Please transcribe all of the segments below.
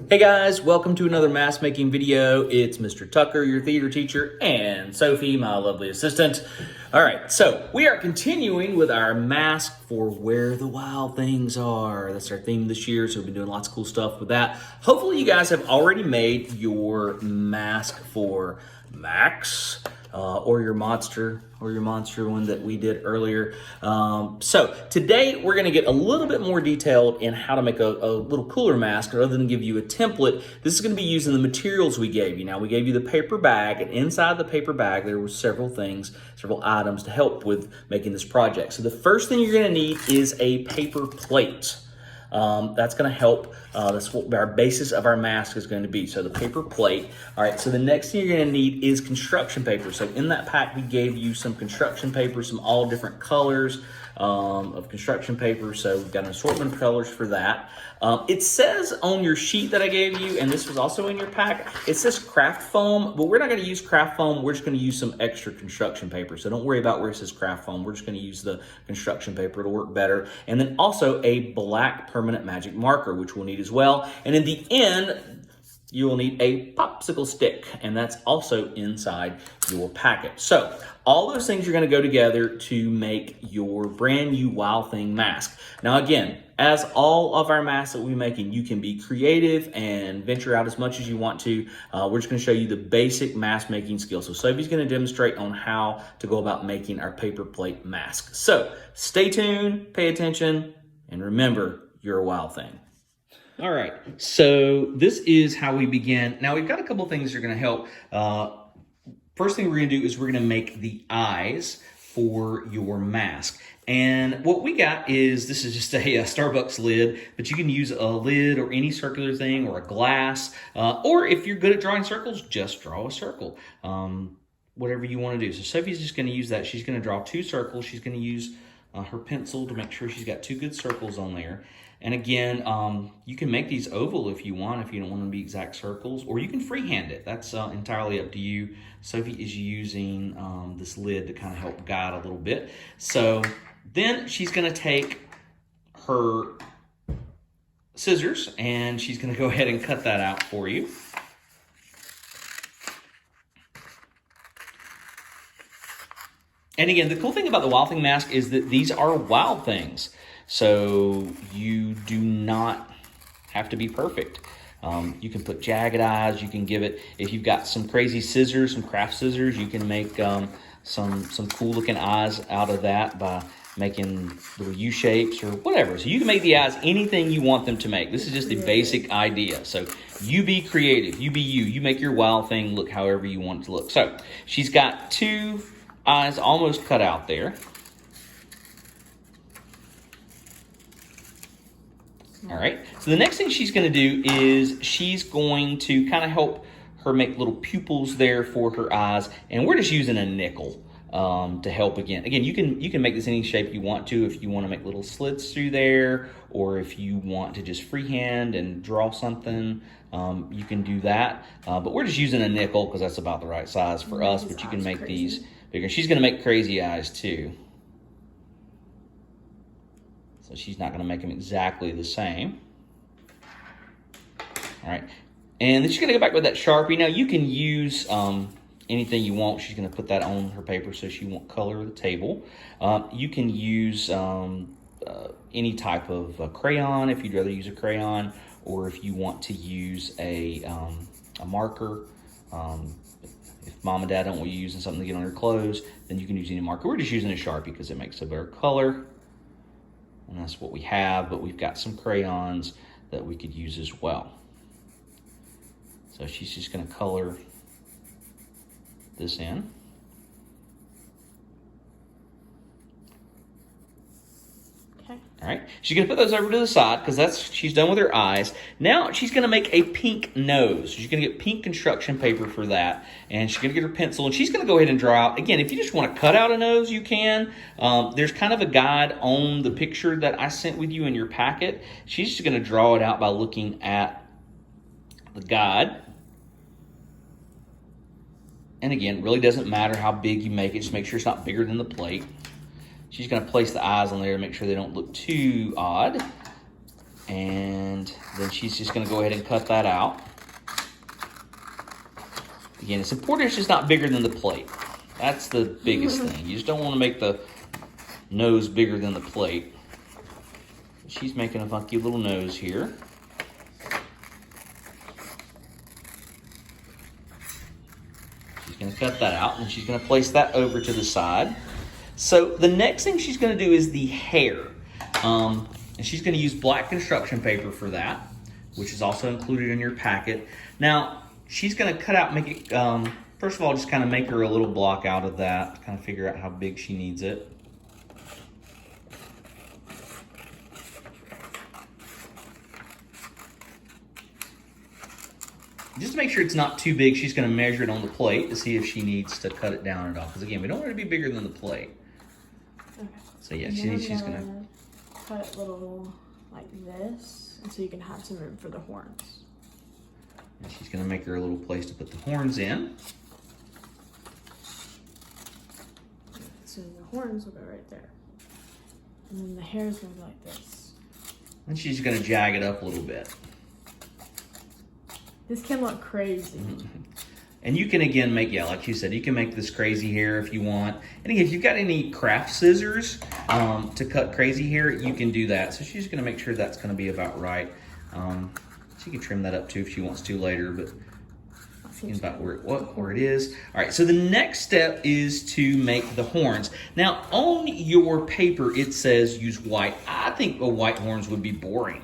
Hey guys, welcome to another mask making video. It's Mr. Tucker, your theater teacher, and Sophie, my lovely assistant. All right, so we are continuing with our mask for Where the Wild Things Are. That's our theme this year, so we've been doing lots of cool stuff with that. Hopefully you guys have already made your mask for Max or your monster one that we did earlier. So today we're going to get a little bit more detailed in how to make a little cooler mask. Rather than give you a template, this is going to be using the materials we gave you. Now, we gave you the paper bag, and inside the paper bag there were several items to help with making this project. So the first thing you're going to need is a paper plate. That's going to help. That's what our basis of our mask is going to be. So the paper plate. All right, so the next thing you're going to need is construction paper. So in that pack, we gave you some construction paper, some all different colors of construction paper. So we've got an assortment of colors for that. It says on your sheet that I gave you, and this was also in your pack, it says craft foam, but we're not going to use craft foam. We're just going to use some extra construction paper. So don't worry about where it says craft foam. We're just going to use the construction paper. It'll work better. And then also a black permanent magic marker, which we'll need as well. And in the end, you will need a popsicle stick, and that's also inside your packet. So all those things are going to go together to make your brand new Wild Thing mask. Now again, as all of our masks that we're making, you can be creative and venture out as much as you want to. We're just going to show you the basic mask making skills. So Sophie's going to demonstrate on how to go about making our paper plate mask. So stay tuned, pay attention, and remember, you're a wild thing. All right, so this is how we begin. Now we've got a couple of things that are going to help. First thing we're going to do is we're going to make the eyes for your mask. And what we got is, this is just a Starbucks lid, but you can use a lid or any circular thing or a glass. Or if you're good at drawing circles, just draw a circle. Whatever you want to do. So Sophie's just going to use that. She's going to draw 2 circles. She's going to use her pencil to make sure she's got 2 good circles on there. And again, you can make these oval if you want, if you don't want them to be exact circles, or you can freehand it. That's entirely up to you. Sophie is using this lid to kind of help guide a little bit. So then she's going to take her scissors and she's going to go ahead and cut that out for you. And again, the cool thing about the Wild Thing mask is that these are wild things. So you do not have to be perfect. You can put jagged eyes. You can give it, if you've got some crazy scissors, some craft scissors, you can make some cool looking eyes out of that by making little U shapes or whatever. So you can make the eyes anything you want them to make. This is just the basic idea. So you be creative. You be you. You make your Wild Thing look however you want it to look. So she's got 2 eyes almost cut out there. All right, so the next thing she's going to do is she's going to kind of help her make little pupils there for her eyes, and we're just using a nickel to help again. Again, you can make this any shape you want to. If you want to make little slits through there, or if you want to just freehand and draw something, you can do that. But we're just using a nickel because that's about the right size for us, but you can make these bigger. She's going to make crazy eyes too. So she's not going to make them exactly the same. All right. And then she's going to go back with that Sharpie. Now, you can use anything you want. She's going to put that on her paper so she won't color the table. You can use any type of crayon if you'd rather use a crayon, or if you want to use a marker. If mom and dad don't want you using something to get on your clothes, then you can use any marker. We're just using a Sharpie because it makes a better color. And that's what we have, but we've got some crayons that we could use as well. So she's just going to color this in. All right, she's going to put those over to the side because she's done with her eyes. Now she's going to make a pink nose. She's going to get pink construction paper for that, and she's going to get her pencil, and she's going to go ahead and draw out. Again, if you just want to cut out a nose, you can. There's kind of a guide on the picture that I sent with you in your packet. She's just going to draw it out by looking at the guide. And again, really doesn't matter how big you make it. Just make sure it's not bigger than the plate. She's going to place the eyes on there to make sure they don't look too odd. And Then she's just going to go ahead and cut that out. Again, it's important it's just not bigger than the plate. That's the biggest thing. You just don't want to make the nose bigger than the plate. She's making a funky little nose here. She's going to cut that out, and she's going to place that over to the side. So the next thing she's going to do is the hair. And she's going to use black construction paper for that, which is also included in your packet. Now, she's going to cut out, make it, first of all, just kind of make her a little block out of that, kind of figure out how big she needs it. Just to make sure it's not too big, she's going to measure it on the plate to see if she needs to cut it down at all. Because again, we don't want it to be bigger than the plate. Okay. So yeah, she's going to cut it little like this, and so you can have some room for the horns. And she's going to make her a little place to put the horns in. So the horns will go right there. And then the hair is going to be like this. And she's going to jag it up a little bit. This can look crazy. And you can, again, make, yeah, like you said, you can make this crazy hair if you want. And again, if you've got any craft scissors to cut crazy hair, you can do that. So she's going to make sure that's going to be about right. She can trim that up too if she wants to later, but about where it is. All right, so the next step is to make the horns. Now, on your paper, it says use white. I think white horns would be boring.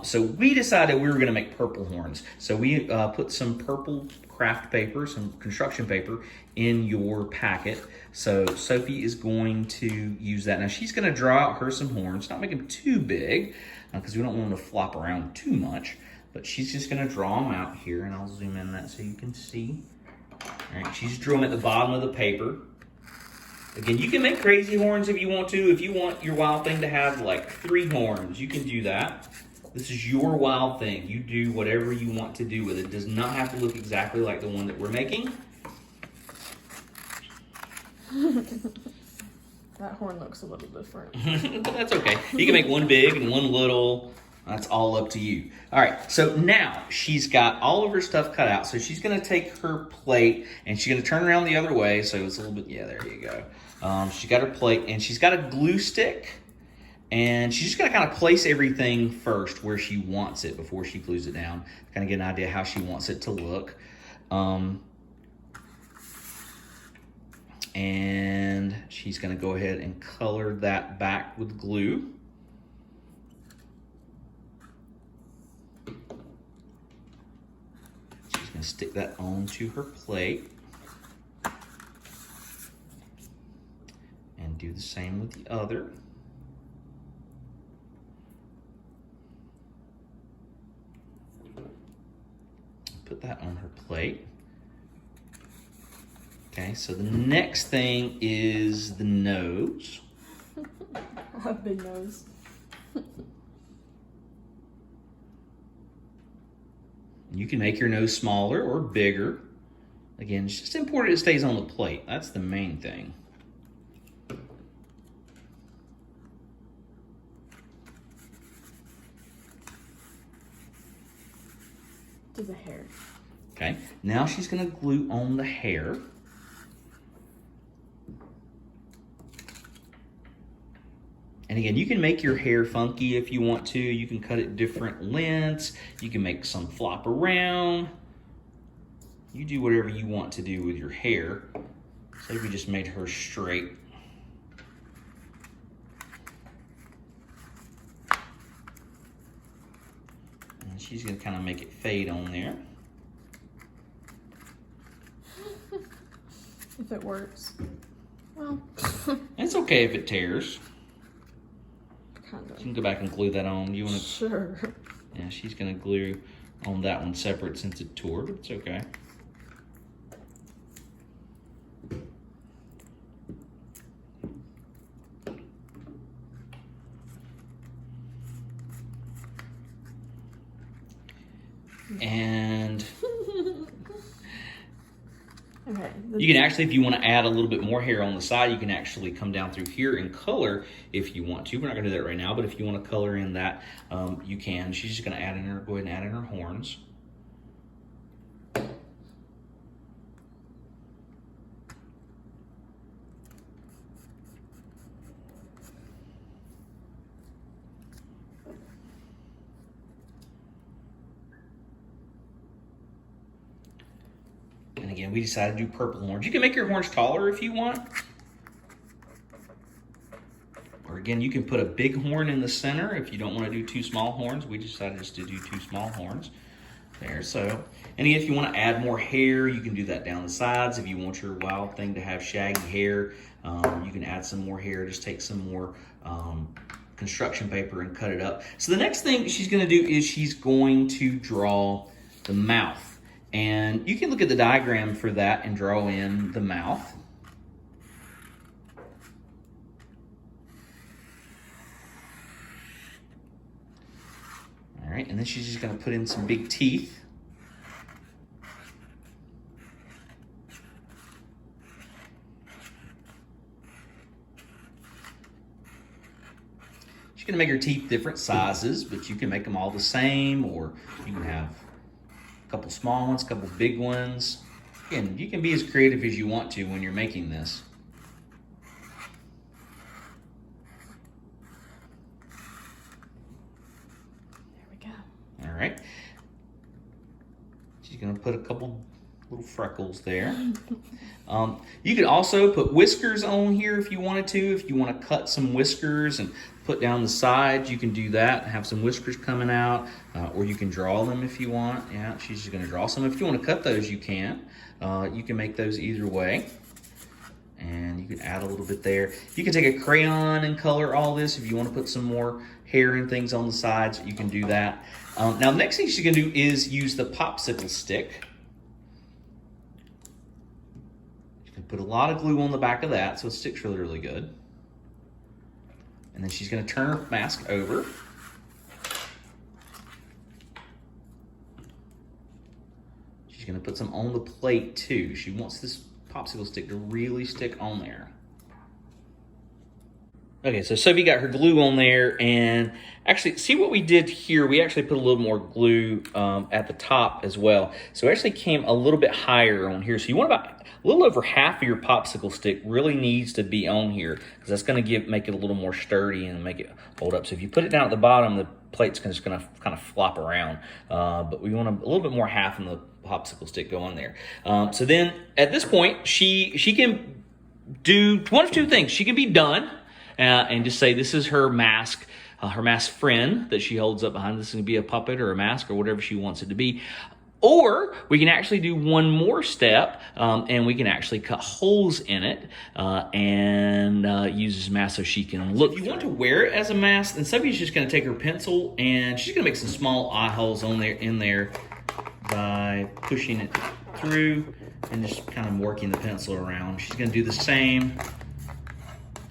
So we decided we were going to make purple horns. So we put some purple craft paper, some construction paper in your packet. So Sophie is going to use that. Now, she's going to draw out her some horns, not make them too big because we don't want them to flop around too much. But she's just going to draw them out here, and I'll zoom in that so you can see. All right, she's drawing at the bottom of the paper. Again, you can make crazy horns if you want to. If you want your wild thing to have like 3 horns, you can do that. This is your wild thing. You do whatever you want to do with it. It does not have to look exactly like the one that we're making. That horn looks a little different. But that's okay. You can make one big and one little. That's all up to you. All right, so now she's got all of her stuff cut out. So she's going to take her plate and she's going to turn around the other way. So it's a little bit, yeah, there you go. She's got her plate and she's got a glue stick. And she's just going to kind of place everything first where she wants it before she glues it down. Kind of get an idea how she wants it to look. And she's going to go ahead and color that back with glue. She's going to stick that onto her plate. And do the same with the other. Put that on her plate. Okay, so the next thing is the nose. I have a big nose. You can make your nose smaller or bigger. Again, it's just important it stays on the plate. That's the main thing. To the hair. Okay, now she's going to glue on the hair. And again, you can make your hair funky if you want to. You can cut it different lengths. You can make some flop around. You do whatever you want to do with your hair. Say we just made her straight. And she's going to kind of make it fade on there. If it works. Well. It's okay if it tears. Kind of. You can go back and glue that on. You want to? Sure. Yeah, she's going to glue on that one separate since it tore, but it's okay. And Okay. You can actually, if you want to add a little bit more hair on the side, you can actually come down through here and color if you want to. We're not going to do that right now, but if you want to color in that, you can. She's just going to add in her, go ahead and add in her horns. And again, we decided to do purple horns. You can make your horns taller if you want. Or again, you can put a big horn in the center if you don't want to do two small horns. We decided just to do two small horns. There, so. And again, if you want to add more hair, you can do that down the sides. If you want your wild thing to have shaggy hair, you can add some more hair. Just take some more construction paper and cut it up. So the next thing she's going to do is she's going to draw the mouth. And you can look at the diagram for that and draw in the mouth. All right, and then she's just going to put in some big teeth. She's going to make her teeth different sizes, but you can make them all the same, or you can have a couple small ones, a couple big ones. Again, you can be as creative as you want to when you're making this. There we go. All right. She's going to put a couple little freckles there. You could also put whiskers on here if you wanted to. If you want to cut some whiskers and put down the sides, you can do that. Have some whiskers coming out, or you can draw them if you want. Yeah, she's just going to draw some. If you want to cut those, you can. You can make those either way. And you can add a little bit there. You can take a crayon and color all this. If you want to put some more hair and things on the sides, you can do that. Now, the next thing she's going to do is use the popsicle stick. You can put a lot of glue on the back of that so it sticks really, really good. And then she's going to turn her mask over. She's going to put some on the plate too. She wants this popsicle stick to really stick on there. Okay, so Sophie got her glue on there, and actually, see what we did here? We actually put a little more glue at the top as well. So it actually came a little bit higher on here. So you want about a little over half of your popsicle stick really needs to be on here, because that's going to make it a little more sturdy and make it hold up. So if you put it down at the bottom, the plate's just going to kind of flop around. But we want a little bit more half in the popsicle stick go on there. So then at this point, she can do one of two things. She can be done and just say this is her mask friend that she holds up behind. This is going to be a puppet or a mask or whatever she wants it to be. Or we can actually do one more step, and we can actually cut holes in it and use this mask so she can look. If you want to wear it as a mask, then Sophie's just going to take her pencil and she's going to make some small eye holes in there by pushing it through and just kind of working the pencil around. She's going to do the same.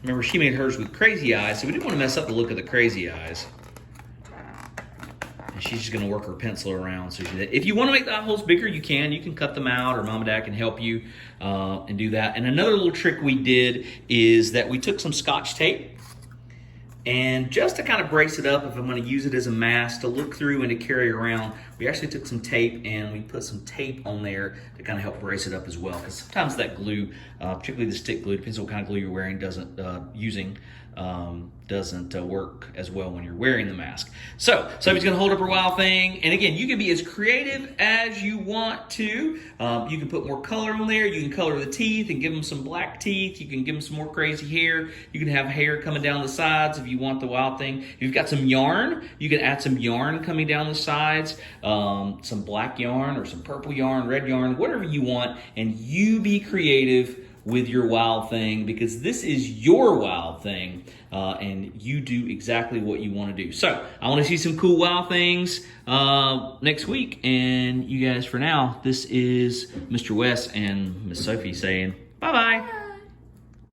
Remember, she made hers with crazy eyes, so we didn't want to mess up the look of the crazy eyes. And she's just going to work her pencil around. So if you want to make the eye holes bigger, you can. You can cut them out, or Mom and Dad can help you and do that. And another little trick we did is that we took some Scotch tape, and just to kind of brace it up, if I'm going to use it as a mask to look through and to carry around, we actually took some tape and we put some tape on there to kind of help brace it up as well. Because sometimes that glue, particularly the stick glue, depends on what kind of glue you're wearing, doesn't work as well when you're wearing the mask. So Sophie's going to hold up her wild thing. And again, you can be as creative as you want to. You can put more color on there. You can color the teeth and give them some black teeth. You can give them some more crazy hair. You can have hair coming down the sides if you want the wild thing. If you've got some yarn, you can add some yarn coming down the sides, some black yarn or some purple yarn, red yarn, whatever you want. And you be creative with your wild thing, because this is your wild thing, and you do exactly what you want to do. So I want to see some cool wild things next week. And you guys, for now, this is Mr. Wes and Miss Sophie saying bye-bye.